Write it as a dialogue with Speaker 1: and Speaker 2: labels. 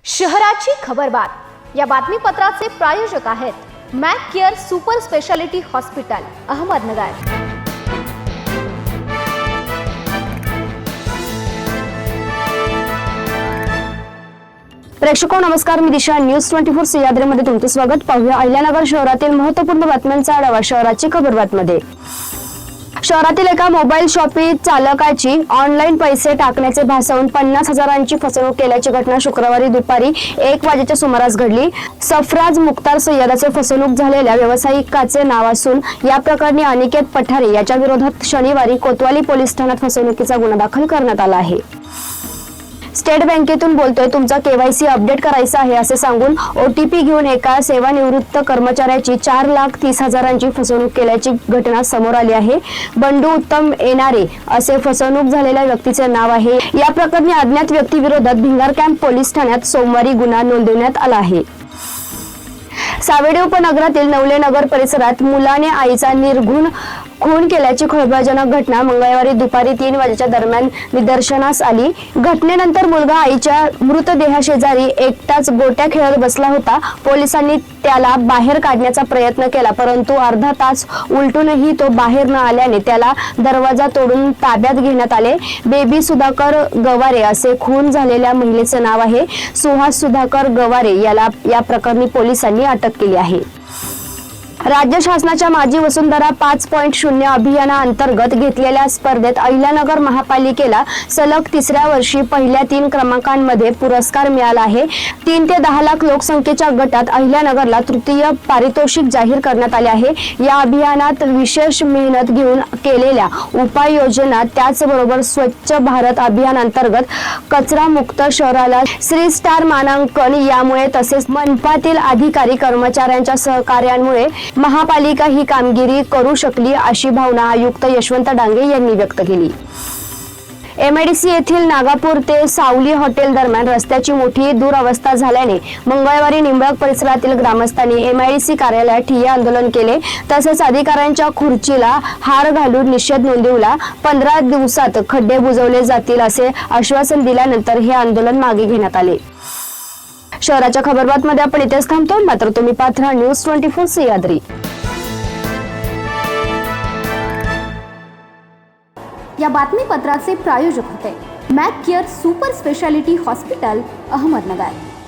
Speaker 1: शहराची खबरबात या बातमीपत्राचे प्रायोजक आहेत Mac care super speciality hospital Ahmednagar.
Speaker 2: प्रेक्षको नमस्कार, मी दिशा न्यूज 24 सह्याद्रीमध्ये तुमचे स्वागत। पाहूया अहिल्यानगर शहरातील महत्त्वपूर्ण बातम्यांचा आढावा शहराची खबरबातमध्ये। शहरातील एका मोबाईल शॉपी चालकाची ऑनलाईन पैसे टाकण्याचे भासवून 50,000ची फसवणूक केल्याची घटना शुक्रवारी दुपारी 1 वाजेच्या सुमारास घडली। सफराज मुख्तार सय्यदाचे फसवणूक झालेल्या व्यावसायिकाचे नाव असून या प्रकरणी अनिकेत पठारे याच्या विरोधात शनिवारी कोतवाली पोलीस ठाण्यात फसवणुकीचा गुन्हा दाखल करण्यात आला आहे। स्टेट बँकेतून बोलतोय, तुमचा केवायसी अपडेट करायचा आहे असे सांगून ओटीपी घेऊन एका सेवानिवृत्त कर्मचाऱ्याची 4,30,000ची फसवणूक केल्याची घटना समोर आली आहे। बंडू उत्तम येणारे असे फसवणूक झालेल्या व्यक्तीचे नाव आहे। या प्रकरणी अज्ञात व्यक्तीविरोधात भिंगार कॅम्प पोलीस ठाण्यात सोमवारी गुन्हा नोंदवण्यात आला आहे। सावेडी उपनगरातील नवले नगर परिसरात मुलाने आईचा निर्घृण खून केल्याची खळबळजनक घटना मंगळवारी दुपारी 3 वाजेच्या दरम्यान निदर्शनास आली। घटनेनंतर मुलगा आईच्या मृतदेहाशेजारी एकटाच गोट्या खेळत बसला होता। पोलिसांनी त्याला बाहेर काढण्याचा प्रयत्न केला, परंतु अर्धा तास उलटूनही तो बाहेर न आल्याने त्याला दरवाजा तोडून ताब्यात घेण्यात आले। बेबी सुधाकर गवारे असे खून झालेल्या महिलेचे नाव आहे। सुहास सुधाकर गवारे याला या प्रकरणी पोलिसांनी अटक केली आहे। राज्य शासनाच्या माझी वसुंधरा 5.0 अभियानाअंतर्गत घेतलेल्या स्पर्धेत अहिल्यानगर महापालिकेला सलग 3ऱ्या वर्षी पहिल्या 3 क्रमांकांमध्ये पुरस्कार मिळाला आहे। 3 ते 10 लाख लोकसंख्येच्या गटात अहिल्यानगरला तृतीय पारितोषिक जाहीर करण्यात आले आहे। या अभियानात विशेष मेहनत घेऊन केलेल्या उपाययोजना, त्याचबरोबर स्वच्छ भारत अभियान अंतर्गत कचरा मुक्त शहराला श्री स्टार मानांकन यामुळे तसेच मनपातील अधिकारी कर्मचाऱ्यांच्या सहकार्यामुळे महापालिका ही कामगिरी करू शकली अशी भावना आयुक्त यशवंत डांगे यांनी व्यक्त केली। एमआयडीसी येथील नागापूर ते सावली हॉटेल दरम्यान रस्त्याची मोठी दुरवस्था झाल्याने मंगळवारी निंबळक परिसरातील ग्रामस्थांनी एमआयडीसी कार्यालयात ठिय्या आंदोलन केले, तसेच अधिकाऱ्यांच्या खुर्चीला हार घालून निषेध नोंदवला। 15 दिवसात खड्डे बुजवले जातील असे आश्वासन दिल्यानंतर हे आंदोलन मागे घेण्यात आले। शहराच्या खबरबातमध्ये आपण इथेच थांबतो, मात्र तुम्ही पाहत राहा न्यूज 24 सह्याद्री।
Speaker 1: या बातमीपत्राचे प्रायोजक होते Mac care super speciality hospital Ahmednagar.